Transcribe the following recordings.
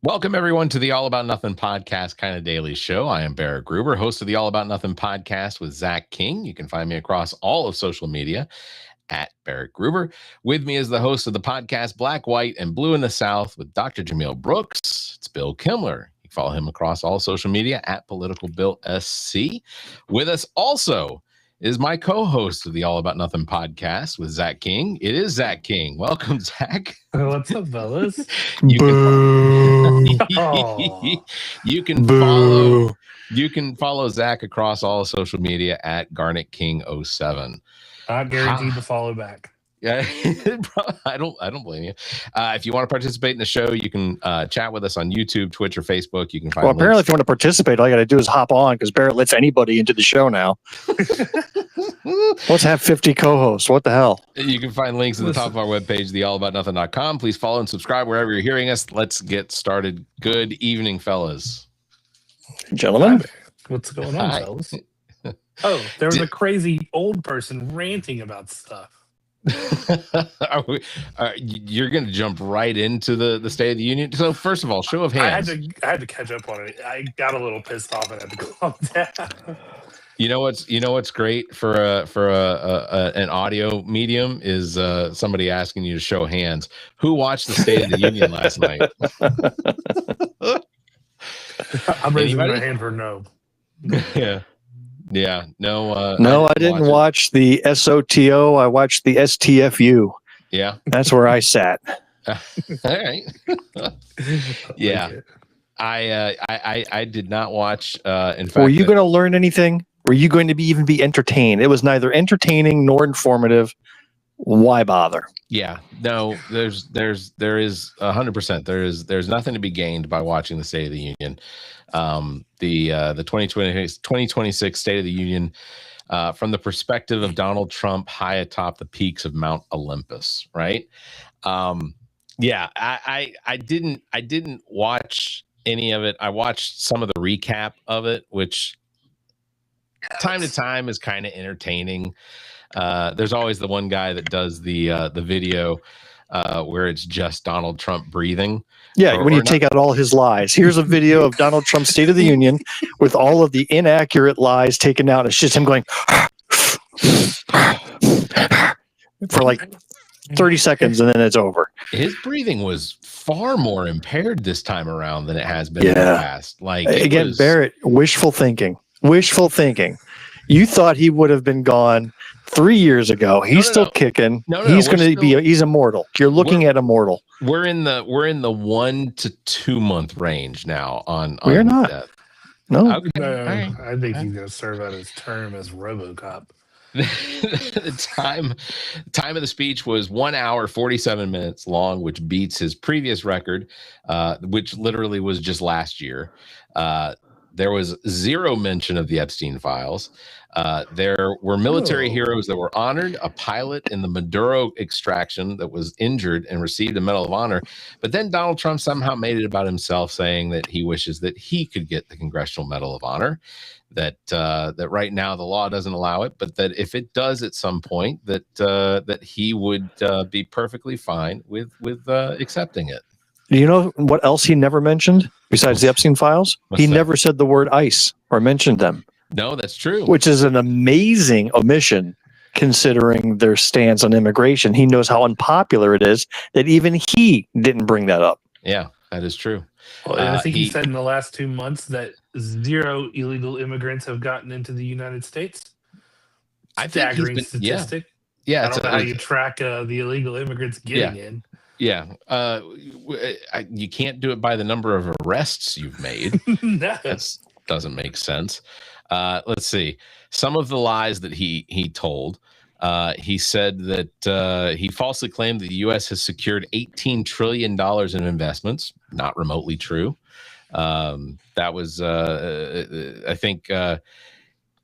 Welcome, everyone, to the All About Nothing podcast, kind of daily show. I am Barrett Gruber, host of the All About Nothing podcast with Zach King. You can find me across all of social media at Barrett Gruber. With me is the host of the podcast Black, White, and Blue in the South with Dr. Jamil Brooks. It's Bill Kimler. You can follow him across all social media at Political Bill SC. With us also is my co-host of the All About Nothing podcast with Zach King. It is Zach King. Welcome, Zach. What's up, fellas? You can follow Zach across all social media at Garnet King 07. Not guaranteed to follow back. Yeah, I don't blame you. If you want to participate in the show, you can chat with us on YouTube, Twitch, or Facebook. You can find. Well, apparently, if you want to participate, all you got to do is hop on because Barrett lets anybody into the show now. Let's have 50 co-hosts. What the hell? You can find links at the top of our webpage, theallaboutnothing.com. Please follow and subscribe wherever you're hearing us. Let's get started. Good evening, fellas. Gentlemen. What's going on, fellas? Oh, there was a crazy old person ranting about stuff. You're going to jump right into the State of the Union. So first of all, show of hands. I had to catch up on it. I got a little pissed off and had to calm down. You know what's great for an audio medium is somebody asking you to show hands. Who watched the State of the Union last night? I'm raising my hand for no. Yeah. No. No, I didn't watch the SOTU. I watched the STFU. Yeah. That's where I sat. All right. Yeah. I did not watch. In fact, were you going to learn anything? Were you going to even be entertained? It was neither entertaining nor informative. Why bother? Yeah. No. There is 100%. There's nothing to be gained by watching the State of the Union. The 2026 State of the Union from the perspective of Donald Trump high atop the peaks of Mount Olympus, right? Yeah, I didn't watch any of it. I watched some of the recap of it, which time to time is kind of entertaining. There's always the one guy that does the video where it's just Donald Trump breathing. Yeah, when you take out all his lies. Here's a video of Donald Trump's State of the Union with all of the inaccurate lies taken out. It's just him going for like 30 seconds and then it's over. His breathing was far more impaired this time around than it has been in the past. Like again, Barrett, wishful thinking. You thought he would have been gone 3 years ago. He's still kicking. He's going to be. He's immortal. You're looking at immortal. We're in the 1 to 2 month range now. We're not. Death. No. Okay. Right. I think he's going to serve out his term as RoboCop. The time of the speech was 1 hour 47 minutes long, which beats his previous record, which literally was just last year. There was zero mention of the Epstein files. There were military heroes that were honored, a pilot in the Maduro extraction that was injured and received a Medal of Honor. But then Donald Trump somehow made it about himself, saying that he wishes that he could get the Congressional Medal of Honor, that right now the law doesn't allow it, but that if it does at some point, that he would be perfectly fine with accepting it. Do you know what else he never mentioned besides the Epstein files? He never said the word ICE or mentioned them. No, that's true. Which is an amazing omission considering their stance on immigration. He knows how unpopular it is that even he didn't bring that up. Yeah, that is true. Well, I think he said in the last 2 months that 0 illegal immigrants have gotten into the United States. Staggering statistic. Yeah, I don't know how you track the illegal immigrants getting in. Yeah, you can't do it by the number of arrests you've made. No. That doesn't make sense. Let's see. Some of the lies that he told. He said that he falsely claimed that the U.S. has secured $18 trillion in investments. Not remotely true. That was, I think,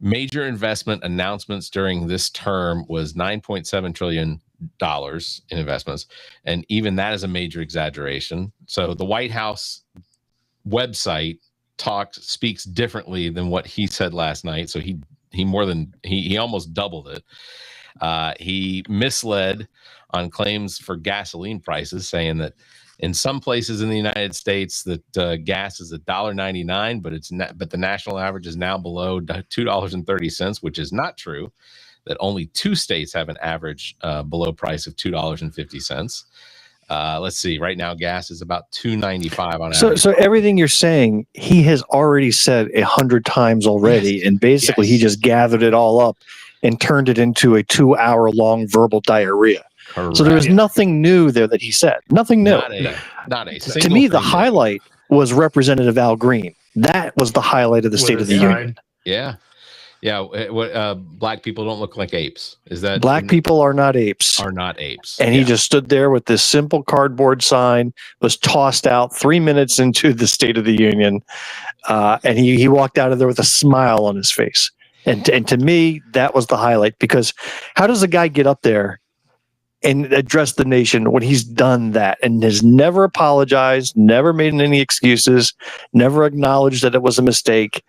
major investment announcements during this term was $9.7 trillion in investments, and even that is a major exaggeration. So the White House website speaks differently than what he said last night. So he almost doubled it. He misled on claims for gasoline prices, saying that In some places in the United States, that gas is $1.99, but the national average is now below $2.30, which is not true. That only 2 states have an average below price of $2.50. Let's see. Right now, gas is about $2.95 on average. So everything you're saying, he has already said 100 times already, yes. and basically he just gathered it all up and turned it into a 2-hour-long verbal diarrhea. Correct. So there was nothing new there that he said. Nothing new. Not a to me, the highlight was Representative Al Green. That was the highlight of the State of the Union. Yeah. Yeah, black people don't look like apes. Is that black people are not apes? Are not apes. And he just stood there with this simple cardboard sign, was tossed out 3 minutes into the State of the Union, and he walked out of there with a smile on his face. And to me, that was the highlight, because how does a guy get up there and address the nation when he's done that and has never apologized, never made any excuses, never acknowledged that it was a mistake?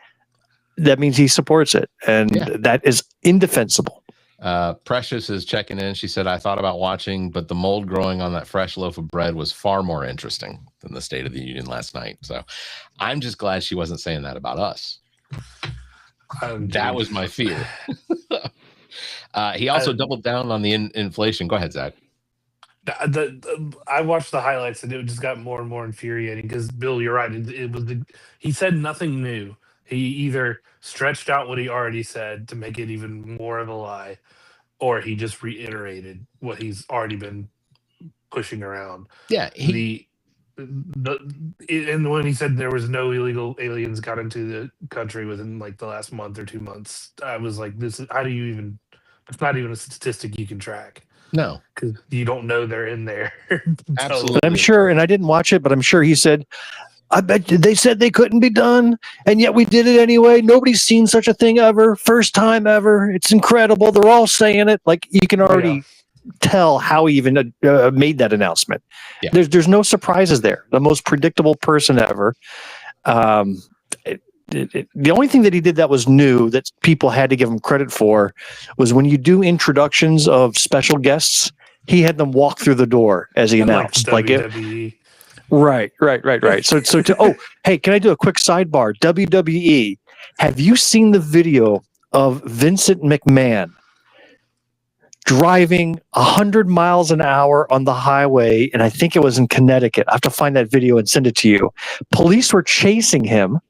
That means he supports it, and that is indefensible. Precious is checking in. She said, I thought about watching, but the mold growing on that fresh loaf of bread was far more interesting than the State of the Union last night. So I'm just glad she wasn't saying that about us. That was my fear. He also doubled down on the inflation. Go ahead, Zach. I watched the highlights, and it just got more and more infuriating, because Bill, you're right. He said nothing new. He either stretched out what he already said to make it even more of a lie, or he just reiterated what he's already been pushing around. Yeah. And when he said there was no illegal aliens got into the country within like the last month or 2 months, I was like, how do you even, it's not even a statistic you can track. No, because you don't know they're in there. Absolutely. I'm sure, and I didn't watch it, but I'm sure he said, I bet they said they couldn't be done, and yet we did it anyway. Nobody's seen such a thing ever. First time ever. It's incredible. They're all saying it. Like, you can already tell how he even made that announcement. Yeah. There's no surprises there. The most predictable person ever. The only thing that he did that was new, that people had to give him credit for, was when you do introductions of special guests, he had them walk through the door as he announced. Like WWE. Right. Hey, can I do a quick sidebar? WWE, have you seen the video of Vincent McMahon driving 100 miles an hour on the highway? And I think it was in Connecticut. I have to find that video and send it to you. Police were chasing him.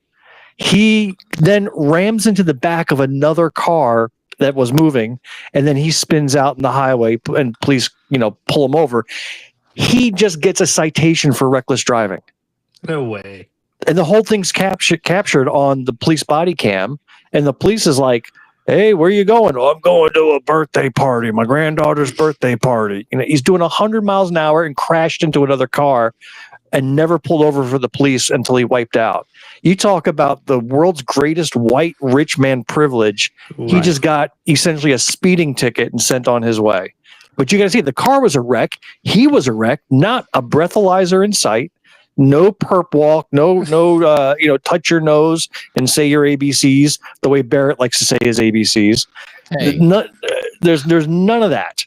He then rams into the back of another car that was moving, and then he spins out in the highway, and police, pull him over. He just gets a citation for reckless driving. No way. And the whole thing's captured on the police body cam. And the police is like, hey, where are you going? Oh, I'm going to a birthday party, my granddaughter's birthday party. He's doing 100 miles an hour and crashed into another car and never pulled over for the police until he wiped out. You talk about the world's greatest white rich man privilege. Right. He just got essentially a speeding ticket and sent on his way. But you got to see, the car was a wreck. He was a wreck, not a breathalyzer in sight. No perp walk, no, touch your nose and say your ABCs the way Barrett likes to say his ABCs. Hey. There's none of that.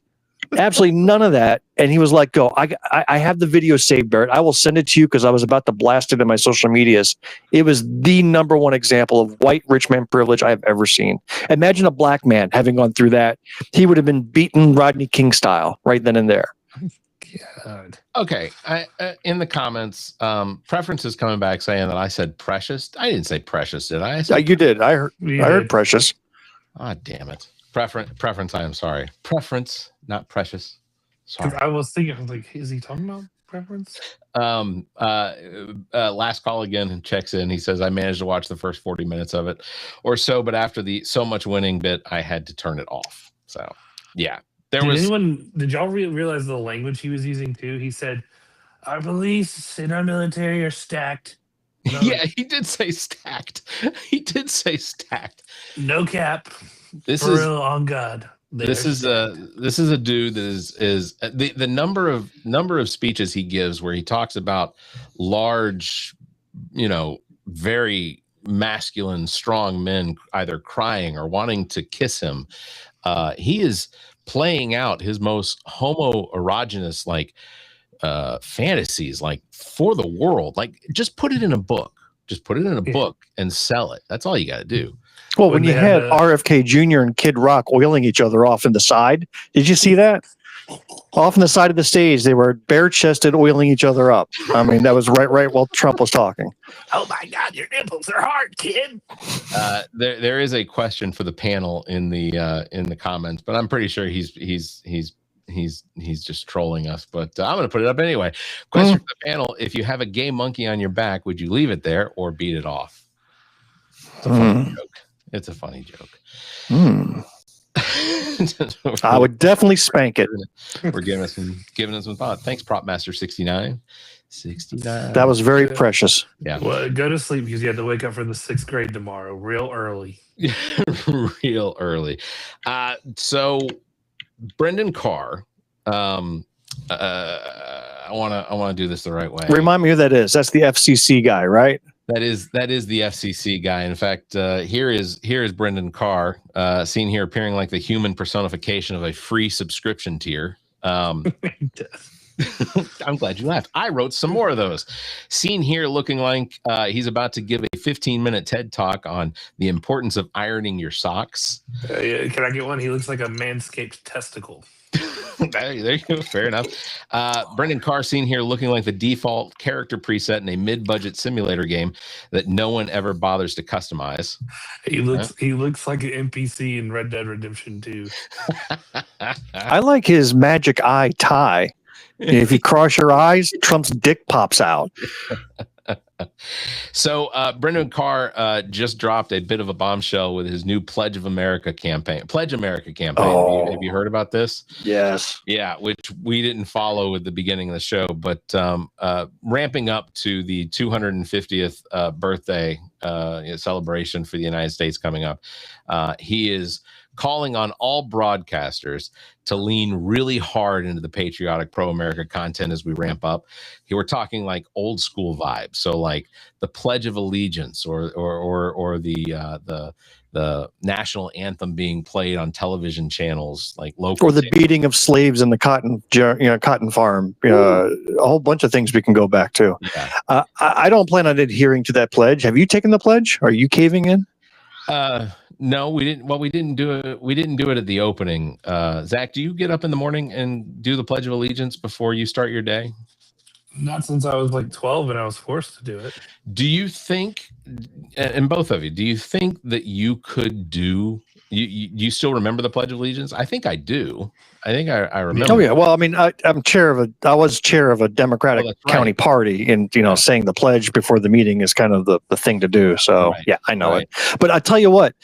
Absolutely none of that. And he was like, go, I have the video saved, Barrett. I will send it to you, because I was about to blast it in my social medias. It was the number one example of white rich man privilege I have ever seen. Imagine a black man having gone through that. He would have been beaten Rodney King style right then and there. God. Okay. In the comments, Preference is coming back saying that I said Precious. I didn't say Precious, did I? You did. I heard Precious. Ah, damn it. Preference, I am sorry. Preference, not Precious. Sorry. I was thinking, like, is he talking about Preference? Last call again, and checks in. He says, I managed to watch the first 40 minutes of it or so, but after the so much winning bit, I had to turn it off. So, yeah. Did y'all realize the language he was using too? He said, our police and our military are stacked. Yeah, he did say stacked. No cap. This For is real, on God. This is a dude that is the number of speeches he gives where he talks about large, very masculine, strong men either crying or wanting to kiss him. He is playing out his most homoerogenous, fantasies like for the world. Like just put it in a book. Just put it in a book and sell it. That's all you got to do. Well, when you had RFK Jr. and Kid Rock oiling each other off in the side, did you see that? Off on the side of the stage, they were bare-chested, oiling each other up. I mean, that was right while Trump was talking. Oh my God, your nipples are hard, kid. There is a question for the panel in the comments, but I'm pretty sure he's just trolling us. But I'm going to put it up anyway. Question for the panel: if you have a gay monkey on your back, would you leave it there or beat it off? It's a funny joke. It's a funny joke. I would definitely spank it. We're giving us some thought. Thanks, Propmaster 69. That was very precious. Yeah. Well, go to sleep because you have to wake up for the 6th grade tomorrow, real early. Real early. So Brendan Carr. I want to do this the right way. Remind me who that is. That's the FCC guy, right? That is the FCC guy. In fact, here is Brendan Carr, seen here appearing like the human personification of a free subscription tier. I'm glad you laughed. I wrote some more of those. Seen here looking like he's about to give a 15-minute TED Talk on the importance of ironing your socks. Yeah, can I get one? He looks like a manscaped testicle. There you go. Fair enough. Brendan Carr seen here looking like the default character preset in a mid-budget simulator game that no one ever bothers to customize. He looks like an NPC in Red Dead Redemption 2. I like his magic eye tie. If you cross your eyes, Trump's dick pops out. So Brendan Carr just dropped a bit of a bombshell with his new Pledge America campaign. Oh. Have you heard about this? Yes. Yeah, which we didn't follow at the beginning of the show, but ramping up to the 250th birthday celebration for the United States coming up, he is calling on all broadcasters to lean really hard into the patriotic pro-America content as we ramp up. Here we're talking like old school vibes, so like the Pledge of Allegiance or the national anthem being played on television channels like local, or the beating of slaves in the cotton farm. A whole bunch of things we can go back to. Yeah. I don't plan on adhering to that pledge. Have you taken the pledge? Are you caving in? No, we didn't. Well, we didn't do it. We didn't do it at the opening. Zach, do you get up in the morning and do the Pledge of Allegiance before you start your day? Not since I was like 12 and I was forced to do it. Do you think, and both of you, do you think that you could do? You still remember the Pledge of Allegiance? I think I do. I think I remember. Oh yeah. Well, I mean, I was chair of a Democratic county party, and saying the pledge before the meeting is kind of the thing to do. So yeah, I know it. But I tell you what,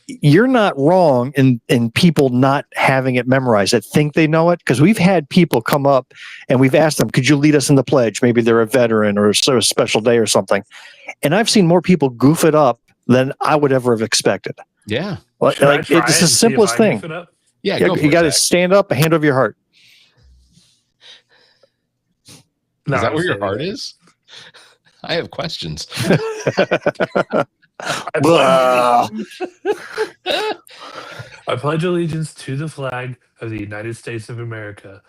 you're not wrong in people not having it memorized that think they know it, because we've had people come up and we've asked them, could you lead us in the pledge? Maybe they're a veteran or a special day or something. And I've seen more people goof it up than I would ever have expected. Yeah. Like, it's the simplest thing. Yeah, you got to stand up, hand over your heart. No, is that where your heart is? I have questions. I pledge allegiance to the flag of the United States of America,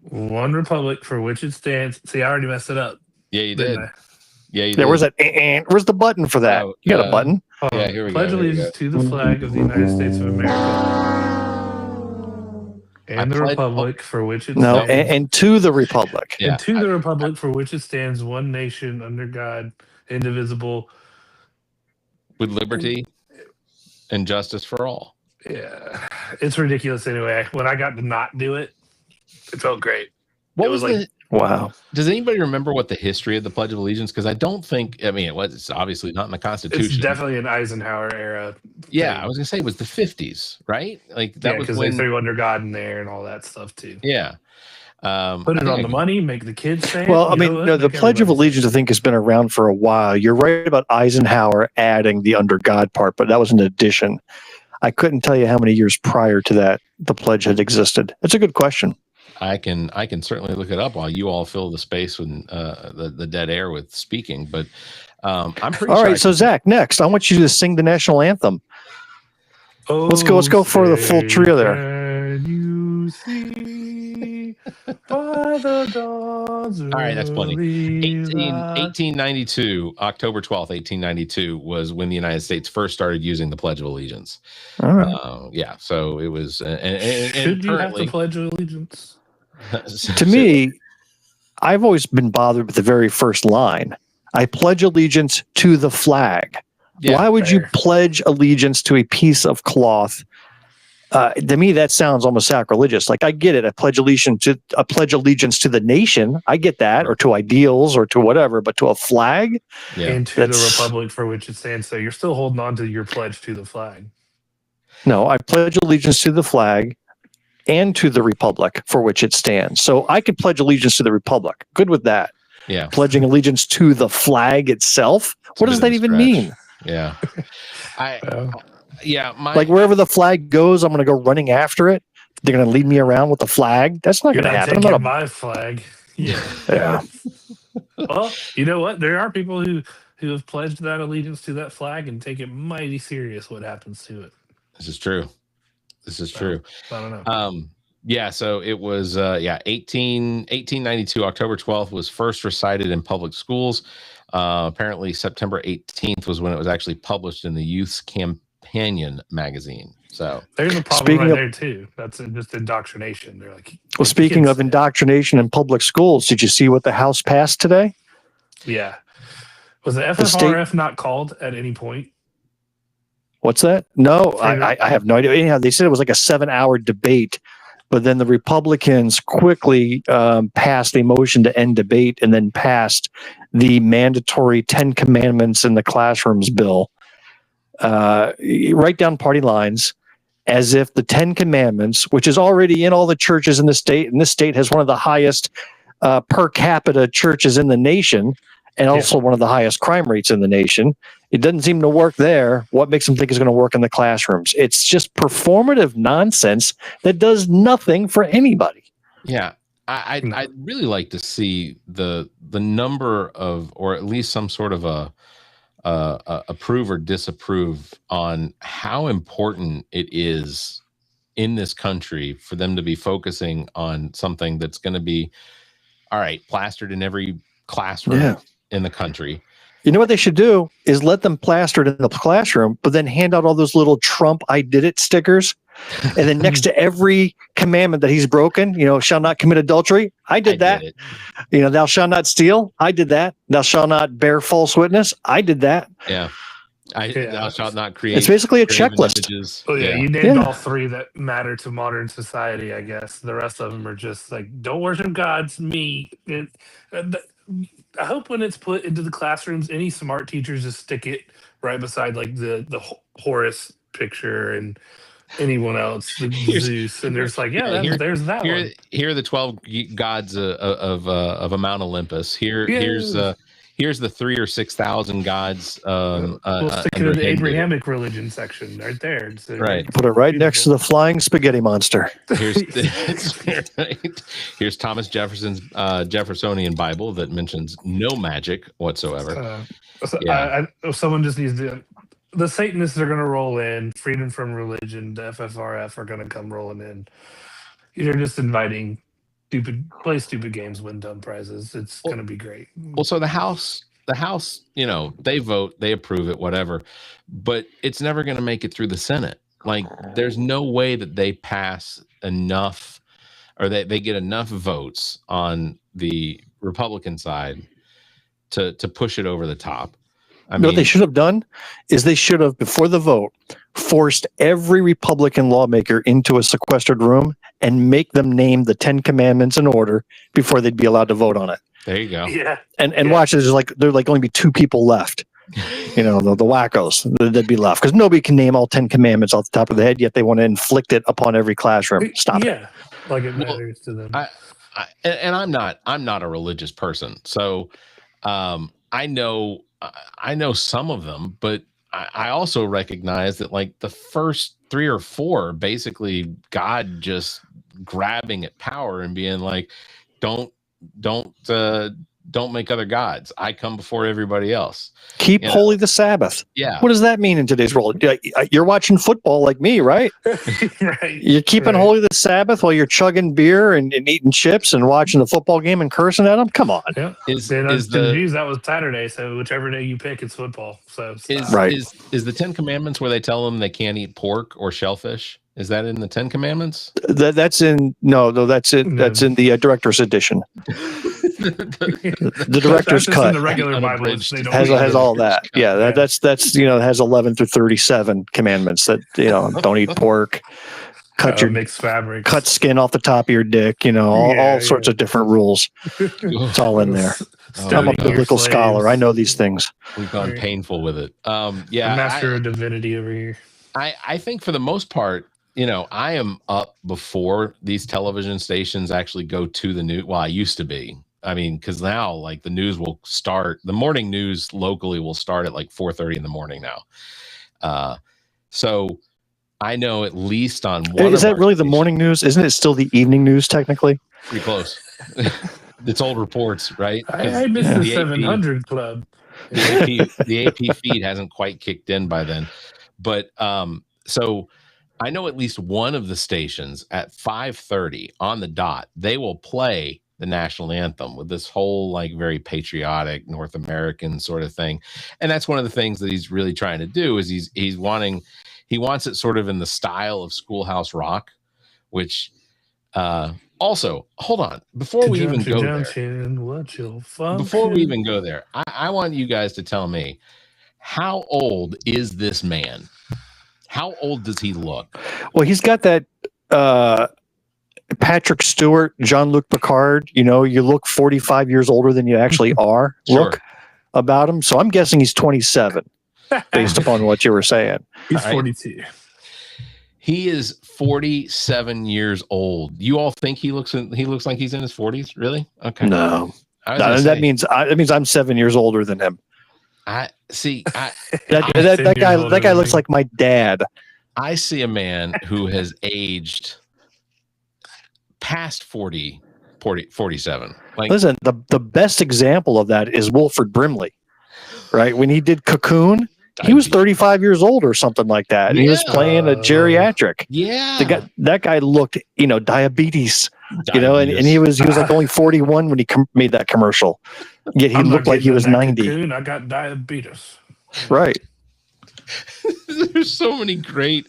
one republic for which it stands. See, I already messed it up. Yeah, you did. Yeah, you did. Where's that? Where's the button for that? You got a button. Yeah, here we pledge go. Pledge allegiance to the flag of the United States of America and the republic for which it stands. No, and to the republic. Yeah. And to the republic for which it stands, one nation under God, indivisible, with liberty and justice for all. Yeah, it's ridiculous. Anyway, when I got to not do it, it felt great. What was like, wow. Does anybody remember what the history of the Pledge of Allegiance? Because I don't think. I mean, it's obviously not in the Constitution. It's definitely an Eisenhower era. Yeah, thing. I was gonna say it was the 50s, right? Like that was because when they threw under God in there and all that stuff too. Yeah. Put it on the money, make the kids say. Well, I mean, the Pledge of Allegiance, I think, has been around for a while. You're right about Eisenhower adding the under God part, but that was an addition. I couldn't tell you how many years prior to that the pledge had existed. It's a good question. I can certainly look it up while you all fill the space with the dead air with speaking. But I'm pretty all sure. Right, so Zach, next, I want you to sing the national anthem. Oh, let's go for the full trio there. You see by All right, that's funny. 1892, October 12th, 1892 was when the United States first started using the Pledge of Allegiance. All right. Yeah, so it was, and Should you have to currently, pledge allegiance? To me, I've always been bothered with the very first line. I pledge allegiance to the flag. Yeah, why would you fair. pledge allegiance to a piece of cloth? To me, that sounds almost sacrilegious. Like, I get it. I pledge allegiance to the nation. I get that, or to ideals, or to whatever. But to a flag, yeah, And to the republic for which it stands. So you're still holding on to your pledge to the flag. no. I pledge allegiance to the flag and to the republic for which it stands. So I could pledge allegiance to the republic. Good with that. yeah. Pledging allegiance to the flag itself. It's a What does bit that of a even stretch. mean? Yeah, yeah. Like, wherever the flag goes, I'm going to go running after it. They're going to lead me around with the flag. That's not You're going to not happen. taking my flag. Yeah. Yeah. Well, you know what? There are people who have pledged that allegiance to that flag and take it mighty serious what happens to it. This is true. This is true. I don't know. Yeah, so it was 1892, October 12th was first recited in public schools. Apparently September 18th was when it was actually published in the Youth's Companion magazine. So there's a problem speaking right of- there too. That's just indoctrination. They're like, Well, speaking kids- of indoctrination in public schools, did you see what the House passed today? yeah. Was the The state- FFRF not called at any point? What's that? No, I have no idea. Anyhow, they said it was like a 7-hour debate, but then the Republicans quickly passed a motion to end debate and then passed the mandatory 10 Commandments in the classrooms bill, right down party lines, as if the 10 Commandments, which is already in all the churches in the state, and this state has one of the highest per capita churches in the nation, and also one of the highest crime rates in the nation. It doesn't seem to work there. What makes them think it's going to work in the classrooms? It's just performative nonsense that does nothing for anybody. yeah, I'd really like to see the number of, or at least some sort of a approve or disapprove on how important it is in this country for them to be focusing on something that's going to be, all right, plastered in every classroom in the country. You know what they should do is let them plaster it in the classroom, but then hand out all those little Trump "I did it" stickers. And then next to every commandment that he's broken, shall not commit adultery. I did that. Thou shalt not steal. I did that. Thou shalt not bear false witness. I did that. Yeah. Thou shalt not create. It's basically a graven checklist. images. Oh yeah, you named all three that matter to modern society. I guess the rest of them are just like, don't worship gods. Me. I hope when it's put into the classrooms, any smart teachers just stick it right beside like the Horus picture and anyone else, the Zeus, and there's like, there's that one. Here are the 12 gods of a Mount Olympus. Here's the 3,000 or 6,000 gods. We'll stick it in the Abrahamic religion section right there. So right. Put it right next to the flying spaghetti monster. Here's Thomas Jefferson's Jeffersonian Bible that mentions no magic whatsoever. Someone just needs to. The Satanists are going to roll in. Freedom from Religion, the FFRF are going to come rolling in. You're just inviting play stupid games, win dumb prizes. It's going to be great. Well, so the House, they vote, they approve it, whatever, but it's never going to make it through the Senate. Like, there's no way that they pass enough, or they get enough votes on the Republican side to push it over the top. What they should have done is they should have, before the vote, forced every Republican lawmaker into a sequestered room and make them name the 10 Commandments in order before they'd be allowed to vote on it. There you go. Yeah. And watch, there's only be 2 people left. The wackos that'd be left, because nobody can name all 10 Commandments off the top of their head, yet they want to inflict it upon every classroom. Stop it. Like it matters to them. I'm not a religious person, so I know some of them, but I also recognize that like the first 3 or 4, basically God just grabbing at power and being like, don't don't make other gods. I come before everybody else. Keep holy the Sabbath. Yeah. What does that mean in today's world? You're watching football like me, right? Right. You're keeping holy the Sabbath while you're chugging beer and eating chips and watching the football game and cursing at them? Come on. Yeah. Is to the the Jews, that was Saturday, so whichever day you pick, it's football. So is the 10 Commandments where they tell them they can't eat pork or shellfish? Is that in the 10 Commandments? That's in that's in the director's edition. The director's that's cut in the regular Bible. They don't has all that. Yeah, that's has 11 through 37 commandments that don't eat pork, cut your mixed fabric, cut skin off the top of your dick. All sorts of different rules. It's all in there. I'm a biblical scholar. I know these things. We've gone painful with it. The master of divinity over here. I think for the most part, I am up before these television stations actually go to the news. Well, I used to be. I mean, because now, like, the news will start. The morning news locally will start at like 4:30 in the morning now. So I know at least on one. Is that really the morning news? Isn't it still the evening news technically? Pretty close. It's old reports, right? I missed the 700 Club. The AP feed hasn't quite kicked in by then, but so I know at least one of the stations at 5:30 on the dot, they will play the national anthem with this whole like very patriotic North American sort of thing. And that's one of the things that he's really trying to do is he wants it sort of in the style of Schoolhouse Rock, which also, hold on, before we even go there, I want you guys to tell me, how old is this man? How old does he look? Well, he's got that Patrick Stewart, Jean-Luc Picard, you look 45 years older than you actually are. Sure. Look about him. So I'm guessing he's 27 based upon what you were saying. He's 42. He is 47 years old. You all think he looks like he's in his 40s? Really? Okay. No. That means I'm 7 years older than him. I see. That guy looks like my dad. I see a man who has aged past 47. Like, listen, the best example of that is Wilford Brimley, right? When he did Cocoon, he was 35 years old or something like that. And he was playing a geriatric. Yeah. That guy looked, diabetes. And he was like only 41 when he made that commercial. Yet he looked like he was 90. Cocoon, I got diabetes. Right. There's so many great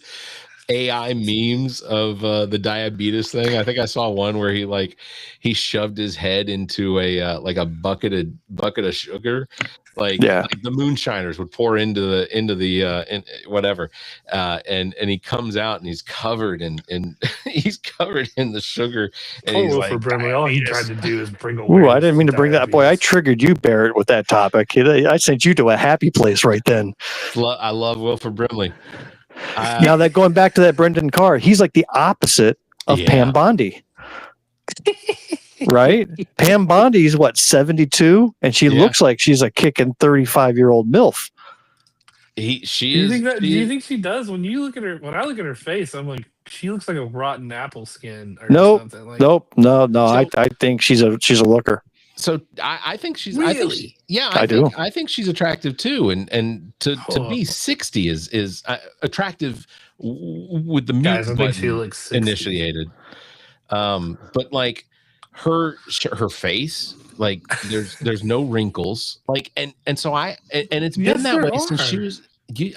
AI memes of the diabetes thing. I think I saw one where he shoved his head into a bucket of sugar, like the moonshiners would pour into the whatever, and he comes out and he's covered in he's covered in the sugar. And he's like, Brimley, all he tried to do is bring awareness. Ooh, I didn't mean to bring that. Boy, I triggered you, Barrett, with that topic. I sent you to a happy place right then. I love Wilford Brimley. Now that going back to that Brendan Carr, he's like the opposite of Pam Bondi, right? Pam Bondi's 72, and she looks like she's a kicking 35-year-old MILF. Do you think she does? When you look at her, when I look at her face, I'm like, she looks like a rotten apple skin. Or something. Nope. I think she's a looker. So I think she's really? I think she's attractive too, and to be 60 is attractive with the mute button initiated. But like her face, like there's no wrinkles, like and so it's been that way since she was. Do you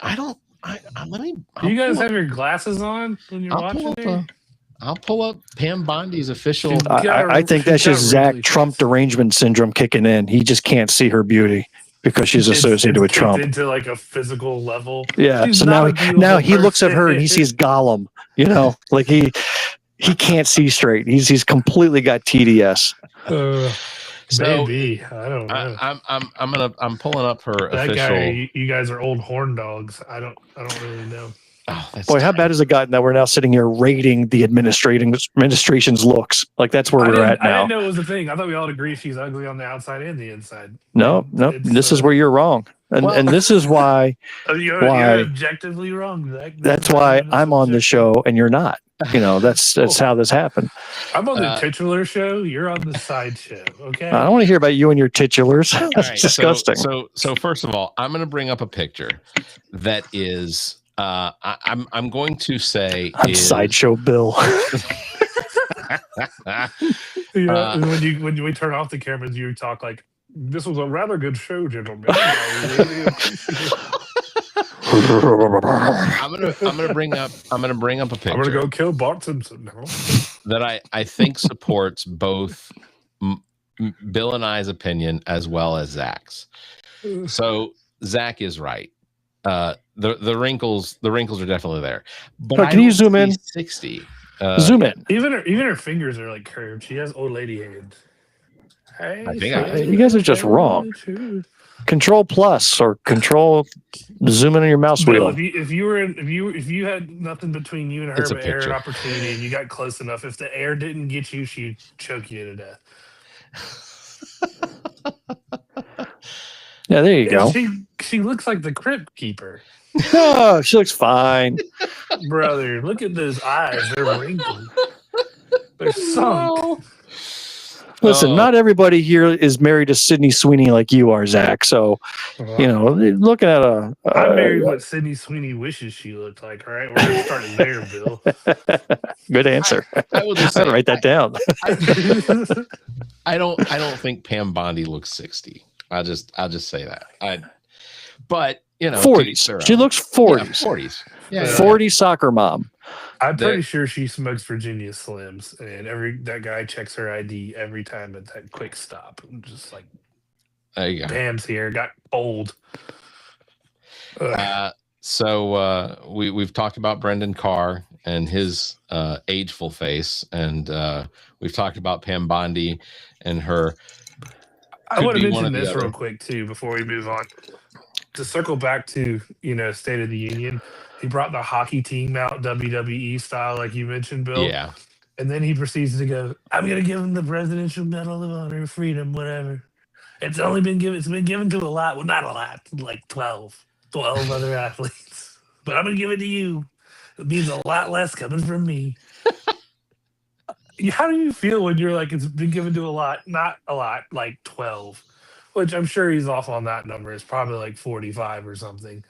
guys have your glasses on when you're watching it? I'll pull up Pam Bondi's official. I think that's just Zach Trump derangement syndrome kicking in. He just can't see her beauty because she's associated with Trump. Into like a physical level. Yeah. She's so now he looks at her and he sees Gollum. Like he can't see straight. He's completely got TDS. Maybe I don't know. I'm pulling up her that official. Guy, you guys are old horn dogs. I don't really know. Oh, boy, how bad has it gotten that we're now sitting here rating the administration's looks? Like that's where we're at now. I didn't know it was a thing. I thought we all agree she's ugly on the outside and the inside. No. This is where you're wrong, and this is why. You're objectively wrong. That's why I'm on the show and you're not. That's how this happened. I'm on the titular show. You're on the side show. Okay. I don't want to hear about you and your titulars. That's right, disgusting. So first of all, I'm going to bring up a picture that is. I'm going to say I'm sideshow Bill. When we turn off the cameras, you talk like, "This was a rather good show, gentlemen." I really appreciate it. I'm gonna bring up a picture. I'm gonna go kill Bart Simpson now. That I think supports both Bill and I's opinion as well as Zach's. So Zach is right. The wrinkles are definitely there. But can you zoom in? 60. Zoom in. Even her fingers are like curved. She has old lady hands. Hey, I think you guys are just wrong. Control plus or control zoom in on your mouse Bill, wheel. if you had nothing between you and her but air and opportunity, and you got close enough, if the air didn't get you, she'd choke you to death. Yeah, there you go. She looks like the crypt keeper. Oh, she looks fine. Brother, look at those eyes. They're wrinkled. They're sunk. Listen, not everybody here is married to Sydney Sweeney like you are, Zach. So, looking at I married what Sydney Sweeney wishes she looked like. All right, we're gonna start there, Bill. Good answer. I will just say, write that down. I don't think Pam Bondi looks 60. I'll just say that. But 40s. She looks 40s. Yeah, 40s. Yeah, 40 soccer mom. I'm pretty sure she smokes Virginia Slims, and that guy checks her ID every time at that quick stop. I'm just like, there you go. Pam's here. Got old. So we've talked about Brendan Carr and his ageful face, and we've talked about Pam Bondi and her. I want to mention this real quick too before we move on. To circle back to State of the Union, he brought the hockey team out WWE style, like you mentioned, Bill. Yeah. And then he proceeds to go, "I'm going to give him the Presidential Medal of Honor, freedom, whatever. It's been given to a lot. Well, not a lot, like 12 other athletes. But I'm going to give it to you. It means a lot less coming from me." How do you feel when you're like, it's been given to a lot, not a lot, like 12, which I'm sure he's off on that number. It's probably like 45 or something.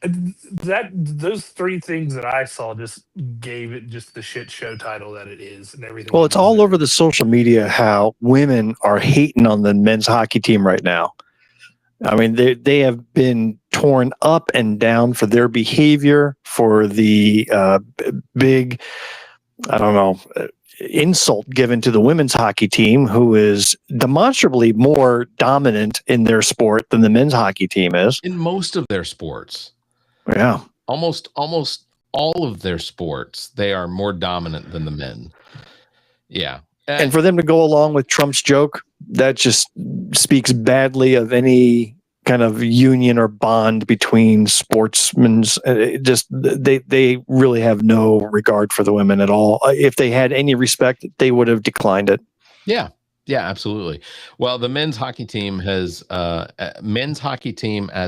Those three things that I saw just gave it just the shit show title that it is and everything. Well, it's all over the social media how women are hating on the men's hockey team right now. I mean, they have been torn up and down for their behavior, for the big, I don't know, insult given to the women's hockey team, who is demonstrably more dominant in their sport than the men's hockey team is. In most of their sports. Yeah. Almost all of their sports, they are more dominant than the men. Yeah. And for them to go along with Trump's joke, that just speaks badly of any kind of union or bond between sportsmen. They really have no regard for the women at all. If they had any respect, they would have declined it. Yeah, absolutely. Well, the men's hockey team as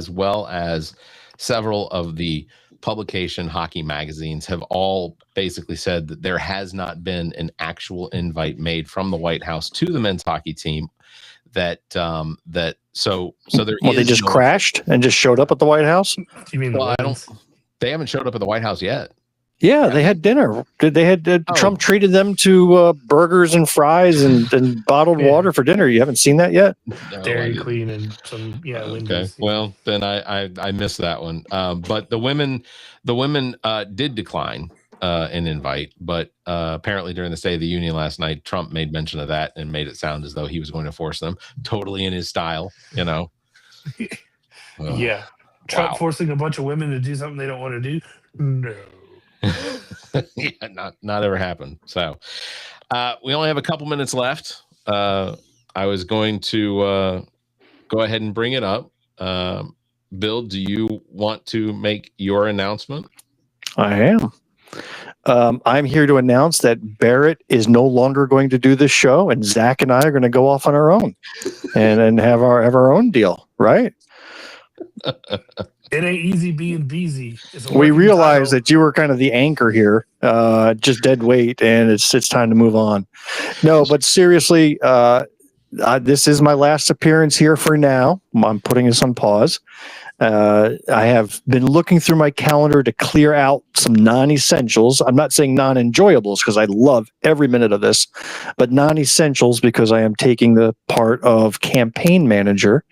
well as several of the publication hockey magazines have all basically said that there has not been an actual invite made from the White House to the men's hockey team. So there. Well, they just crashed and just showed up at the White House. You mean? Well, they haven't showed up at the White House yet. Yeah, they had dinner. Trump treated them to burgers and fries and bottled water for dinner. You haven't seen that yet? No, Dairy Queen and some Okay. Wendy's. Well, then I missed that one. But the women did decline an invite, but apparently during the State of the Union last night, Trump made mention of that and made it sound as though he was going to force them, totally in his style, Yeah. Trump forcing a bunch of women to do something they don't want to do? No. Yeah, not ever happened. So we only have a couple minutes left. I was going to go ahead and bring it up. Bill, do you want to make your announcement? I am. I'm here to announce that Barrett is no longer going to do this show, and Zach and I are going to go off on our own and have our own deal, right? It ain't easy being busy. We realized that you were kind of the anchor here, just dead weight, and it's time to move on. No, but seriously, this is my last appearance here for now. I'm putting this on pause. I have been looking through my calendar to clear out some non-essentials. I'm not saying non-enjoyables because I love every minute of this, but non-essentials because I am taking the part of campaign manager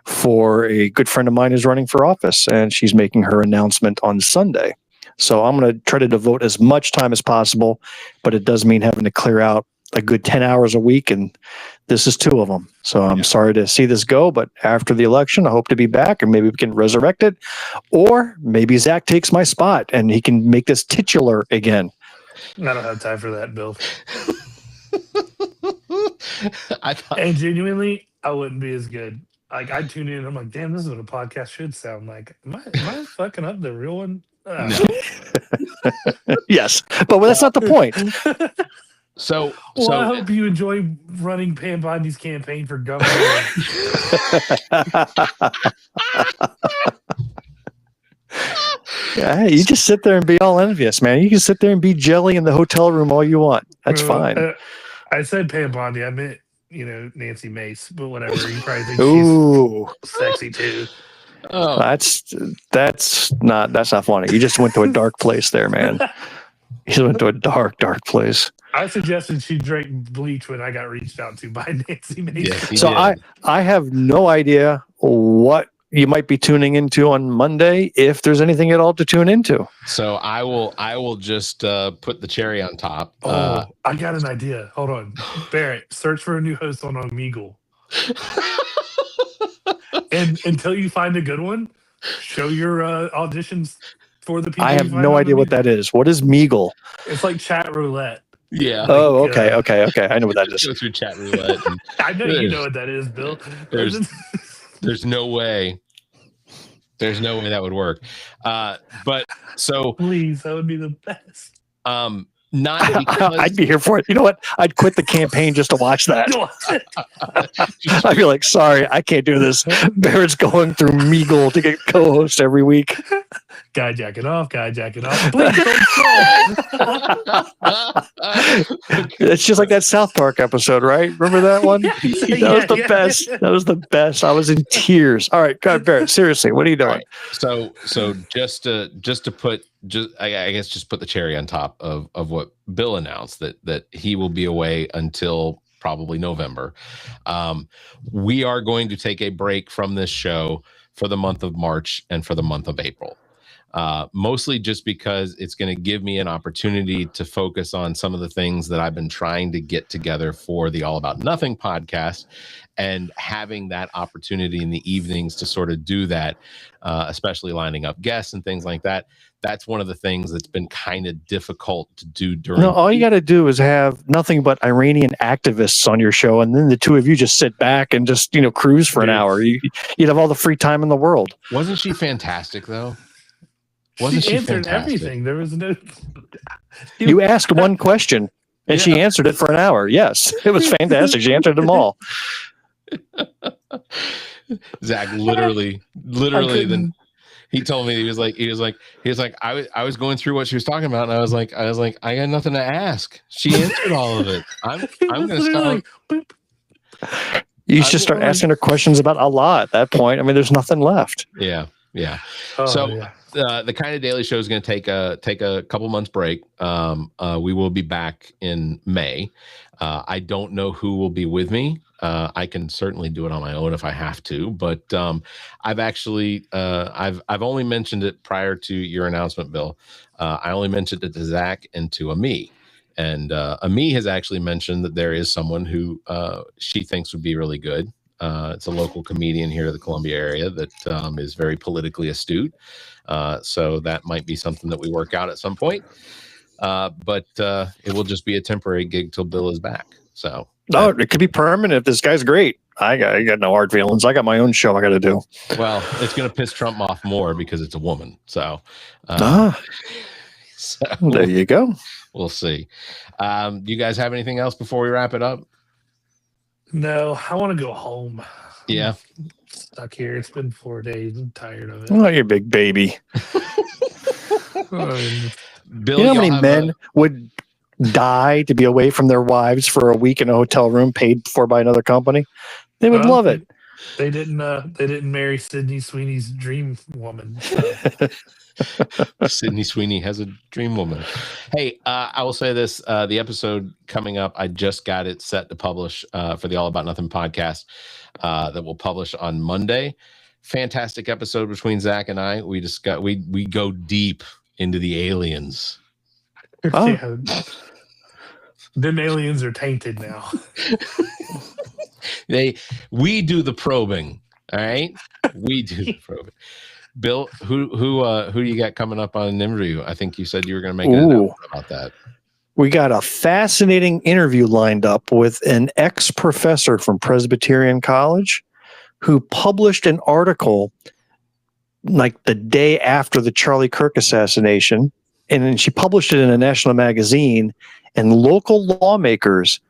for a good friend of mine who's running for office, and she's making her announcement on Sunday. So I'm going to try to devote as much time as possible, but it does mean having to clear out a good 10 hours a week, and this is 2 of them. So I'm sorry to see this go, but after the election, I hope to be back, and maybe we can resurrect it, or maybe Zach takes my spot and he can make this titular again. I don't have time for that, Bill. thought, and genuinely, I wouldn't be as good. Like, I'd tune in and I'm like, damn, this is what a podcast should sound like. Am I fucking up the real one? No. Yes, but that's not the point. So I hope you enjoy running Pam Bondi's campaign for governor. Yeah, you just sit there and be all envious, man. You can sit there and be jelly in the hotel room all you want. That's fine. I said Pam Bondi. I meant, Nancy Mace, but whatever. You probably think she's sexy too. Oh, that's not funny. You just went to a dark place there, man. You just went to a dark place. I suggested she drank bleach when I got reached out to by Nancy Mace. yes, So I have no idea what you might be tuning into on Monday, if there's anything at all to tune into. So I will just put the cherry on top. I got an idea. Hold on. Barrett, search for a new host on Omegle. And until you find a good one, show your auditions for the people. I have no idea what that is. What is Meagle? It's like chat roulette. Yeah. Oh, okay. I know what that is. Go through chat roulette. I know you know what that is, Bill. There's no way. There's no way that would work. But so please, that would be the best. Not because I'd be here for it. You know what? I'd quit the campaign just to watch that. I'd be like, sorry, I can't do this. Barrett's going through Meagle to get co-host every week. Guy jacking off. Please don't It's just like that South Park episode, right? Remember that one? That was the best. That was the best. I was in tears. All right, God, Barrett, seriously, what are you doing? Right. So just to put I guess just put the cherry on top of what Bill announced, that he will be away until probably November. We are going to take a break from this show for the month of March and for the month of April. Mostly just because it's going to give me an opportunity to focus on some of the things that I've been trying to get together for the All About Nothing podcast, and having that opportunity in the evenings to sort of do that, especially lining up guests and things like that. That's one of the things that's been kind of difficult to do during. No, all you got to do is have nothing but Iranian activists on your show, and then the 2 of you just sit back and just cruise for an hour. You'd have all the free time in the world. Wasn't she fantastic though? She answered everything. There was no. You asked one question, and she answered it for an hour. Yes, it was fantastic. She answered them all. Zach literally then he told me he was like I was going through what she was talking about, and I was like I got nothing to ask. She answered all of it. I'm gonna stop. You should start asking her questions about Allah at that point. I mean, there's nothing left. Yeah. Oh, so yeah. The Kind of Daily Show is going to take a couple months break. We will be back in May. I don't know who will be with me. I can certainly do it on my own if I have to, but I've actually I've only mentioned it prior to your announcement, Bill. I only mentioned it to Zach and to Ami. And Ami has actually mentioned that there is someone who she thinks would be really good. It's a local comedian here in the Columbia area that is very politically astute. So that might be something that we work out at some point. But it will just be a temporary gig till Bill is back. So no, it could be permanent if this guy's great. I got no hard feelings. I got my own show I got to do. Well, it's going to piss Trump off more because it's a woman. So, so there you go. We'll see. Do you guys have anything else before we wrap it up? No, I want to go home. Yeah. Stuck here. It's been 4 days. I'm tired of it. Oh, you big baby. Bill, You know how many y'all have men would die to be away from their wives for a week in a hotel room paid for by another company? They would love it. They didn't marry Sydney Sweeney's dream woman. So. Sydney Sweeney has a dream woman. Hey, I will say this: the episode coming up, I just got it set to publish for the All About Nothing podcast that will publish on Monday. Fantastic episode between Zach and I. We go deep into the aliens. Oh. Yeah. Them aliens are tainted now. We do the probing. All right, we do the probing. Bill, who do you got coming up on an interview? I think you said you were going to make an announcement about that. We got a fascinating interview lined up with an ex-professor from Presbyterian College who published an article like the day after the Charlie Kirk assassination, and then she published it in a national magazine, and local lawmakers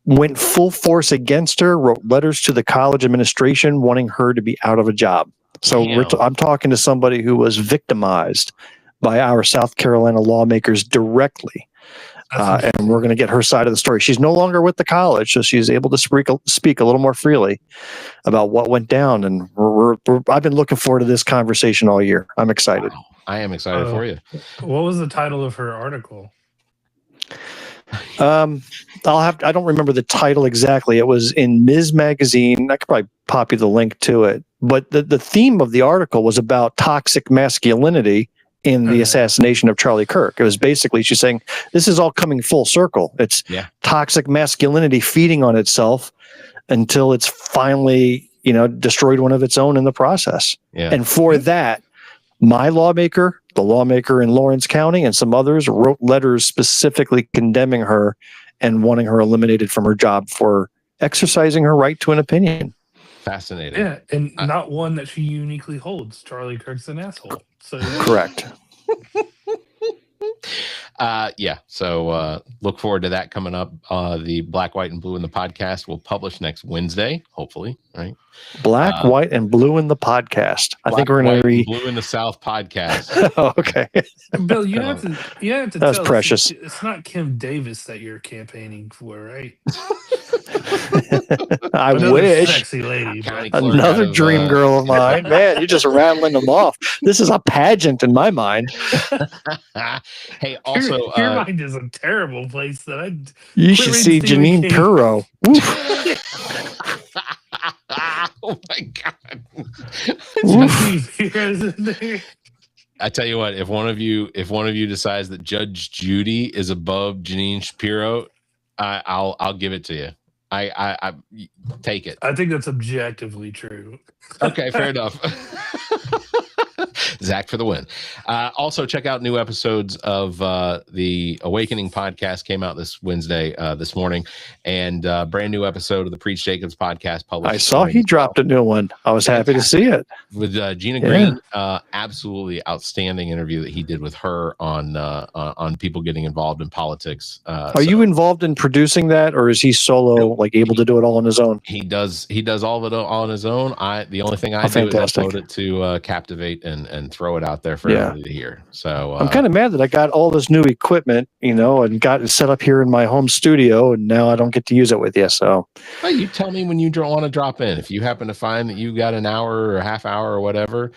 went full force against her, wrote letters to the college administration wanting her to be out of a job. So I'm talking to somebody who was victimized by our South Carolina lawmakers directly. And we're going to get her side of the story. She's no longer with the college, so she's able to speak a little more freely about what went down. And I've been looking forward to this conversation all year. I'm excited. Wow. I am excited for you. What was the title of her article? I don't remember the title exactly. It was in Ms. Magazine. I could probably pop you the link to it. But the theme of the article was about toxic masculinity in the assassination of Charlie Kirk. It was basically, she's saying, this is all coming full circle. It's toxic masculinity feeding on itself until it's finally, destroyed one of its own in the process. Yeah. And for that, my lawmaker, the lawmaker in Lawrence County, and some others wrote letters specifically condemning her and wanting her eliminated from her job for exercising her right to an opinion. Fascinating. Yeah, and not one that she uniquely holds. Charlie Kirk's an asshole. So correct. So look forward to that coming up. The Black, White, and Blue in the podcast will publish next Wednesday, hopefully, right? Black, White, and Blue in the podcast. I think we're going to Blue in the South podcast. Okay. Bill, you have to That's tell precious. It's not Kim Davis that you're campaigning for, right? I wish. Sexy lady. Another dream girl of mine. Man, you're just rattling them off. This is a pageant in my mind. Hey, also, your mind is a terrible place. You should see Janine Pirro. Oh my God. I tell you what, if one of you decides that Judge Judy is above Janine Shapiro, I'll give it to you. I take it. I think that's objectively true. Okay, fair enough. Zach for the win. Also, check out new episodes of the Awakening podcast. Came out this Wednesday, this morning, and brand new episode of the Preach Jacobs podcast published. I saw he dropped a new one. I was happy to see it with Gina Green. Absolutely outstanding interview that he did with her on people getting involved in politics. Are you involved in producing that, or is he solo, able to do it all on his own? He does all of it on his own. The only thing I do is upload it to Captivate and throw it out there for everybody to hear. So I'm kind of mad that I got all this new equipment, and got it set up here in my home studio, and now I don't get to use it with you. So you tell me when you want to drop in. If you happen to find that you got an hour or a half hour or whatever.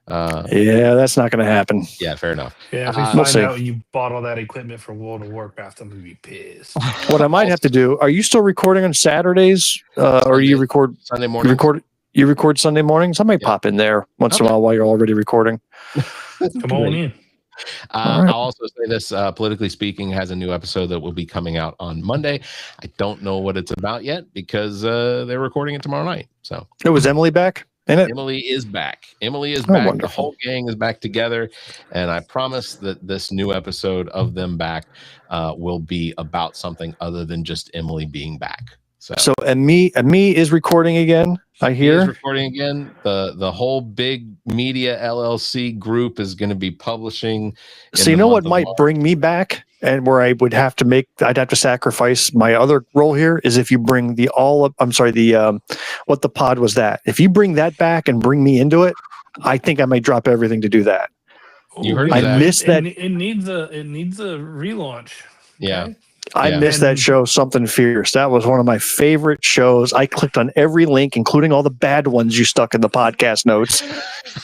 That's not going to happen. Yeah, fair enough. Yeah, if we find out you bought all that equipment for World of Warcraft, I'm going to be pissed. What I might have to do, are you still recording on Saturdays? Or you record Sunday morning? You record Sunday mornings? I might pop in there once in a while you're already recording. Come on in. I'll also say this, Politically Speaking has a new episode that will be coming out on Monday. I don't know what it's about yet because they're recording it tomorrow night. So was Emily back in it? Emily is back. Back. Wonderful. The whole gang is back together. And I promise that this new episode of them back will be about something other than just Emily being back. So and me is recording again. I He is hear. recording again. The whole big media LLC group is going to be publishing. So you know what might bring me back, and where I'd have to sacrifice my other role here is if you bring what the pod was that? If you bring that back and bring me into it, I think I might drop everything to do that. You heard I that. missed that. It needs a relaunch. Yeah. Okay? I missed that show, Something Fierce. That was one of my favorite shows. I clicked on every link, including all the bad ones you stuck in the podcast notes.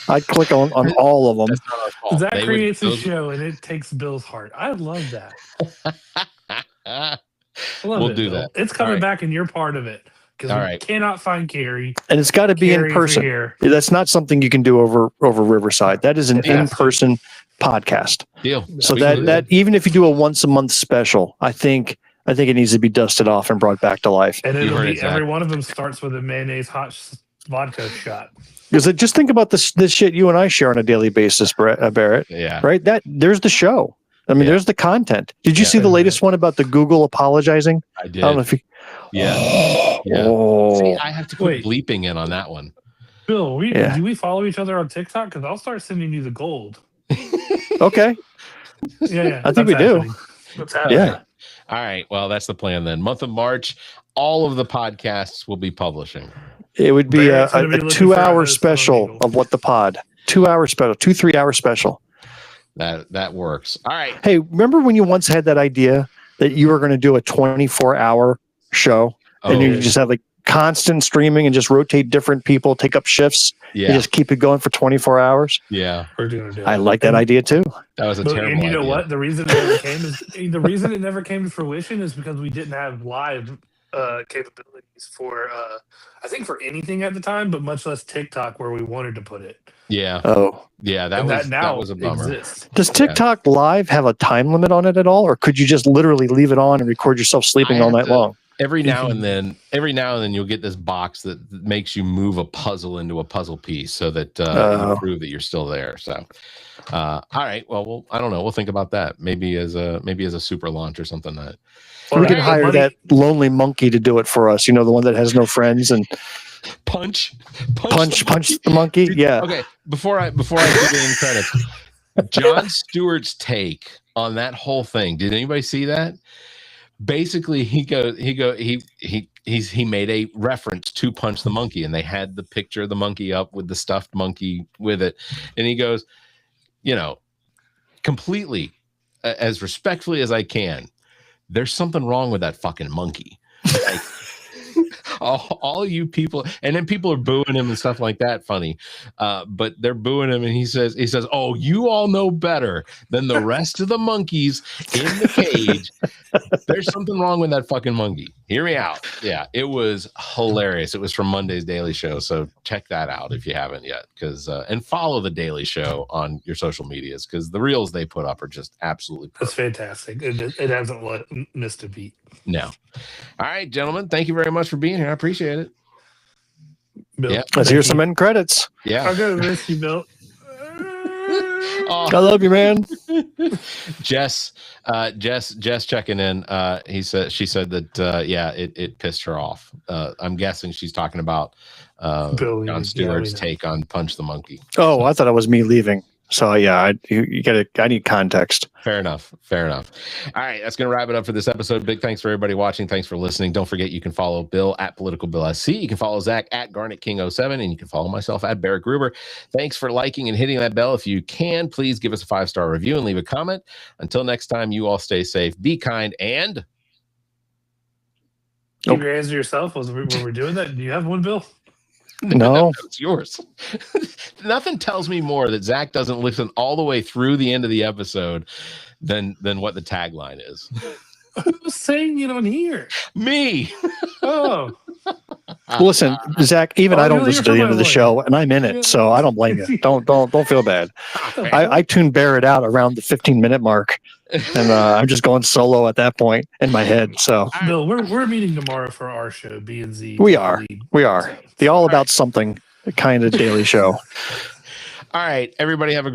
I click on all of them. That creates a show, and it takes Bill's heart. I love that. We'll do that. It's coming back, and you're part of it because we cannot find Carrie. And it's got to be in person. That's not something you can do over Riverside. That is an in-person podcast. Deal. So that even if you do a once a month special, I think it needs to be dusted off and brought back to life. And every one of them starts with a mayonnaise hot vodka shot. Because just think about this shit you and I share on a daily basis, Barrett. Yeah. Right. There's the show. I mean, there's the content. Did you see the latest one about the Google apologizing? I did. I don't know if you. Yeah. Oh. See, I have to quit bleeping in on that one. Bill, do we follow each other on TikTok? Because I'll start sending you the gold. Okay. Yeah. I think we do. Yeah. All right. Well, that's the plan then. Month of March, all of the podcasts will be publishing. It would be a 2-hour special of What the Pod. 2-hour special, 3-hour special. That works. All right. Hey, remember when you once had that idea that you were going to do a 24-hour show and you just have like constant streaming and just rotate different people, take up shifts, and just keep it going for 24 hours? Yeah. We're doing it. I like that idea too. That was a terrible idea. And you know what? The reason it never came to fruition is because we didn't have live capabilities for I think for anything at the time, but much less TikTok where we wanted to put it. Yeah. Oh. Yeah, that was a bummer. Exists. Does TikTok Live have a time limit on it at all, or could you just literally leave it on and record yourself sleeping all night long? Every now and then you'll get this box that makes you move a puzzle into a puzzle piece so that you prove that you're still there. So, all right. Well, I don't know. We'll think about that. Maybe as a super launch or something. We could hire that lonely monkey to do it for us. You know, the one that has no friends and punch the monkey. Yeah. Okay. Before I give you any credits, Jon Stewart's take on that whole thing. Did anybody see that? Basically, he made a reference to Punch the Monkey, and they had the picture of the monkey up with the stuffed monkey with it, and he goes, completely as respectfully as I can, there's something wrong with that fucking monkey. Like, all you people, and then people are booing him and stuff like that. Funny, but they're booing him, and he says, "Oh, you all know better than the rest of the monkeys in the cage. There's something wrong with that fucking monkey. Hear me out." Yeah, it was hilarious. It was from Monday's Daily Show, so check that out if you haven't yet. And follow the Daily Show on your social medias because the reels they put up are just absolutely perfect. That's fantastic. It hasn't missed a beat. No. All right, gentlemen. Thank you very much for being here. I appreciate it. Bill, yeah. Let's hear some end credits. Yeah. I'm gonna miss you, Bill. I love you, man. Jess checking in. She said that it pissed her off. I'm guessing she's talking about Jon Stewart's take on Punch the Monkey. Oh, I thought it was me leaving. So yeah, I need context. Fair enough. All right, that's gonna wrap it up for this episode. Big thanks for everybody watching. Thanks for listening. Don't forget you can follow Bill at PoliticalBillSC. You can follow Zach at GarnetKing07, and you can follow myself at Barrett Gruber. Thanks for liking and hitting that bell. If you can, please give us a 5-star review and leave a comment. Until next time, you all stay safe, be kind, and keep your hands to yourself when we're doing that. Do you have one, Bill? No, it's yours. Nothing tells me more that Zach doesn't listen all the way through the end of the episode than what the tagline is. Who's saying it on here? Me. Oh. Listen, Zach. Even I don't listen to the end of the show, and I'm in it, so I don't blame you. Don't feel bad. I tuned Barrett out around the 15-minute mark, and I'm just going solo at that point in my head. So, Bill, we're meeting tomorrow for our show, B and Z. We are the All About Something kind of daily show. All right, everybody, have a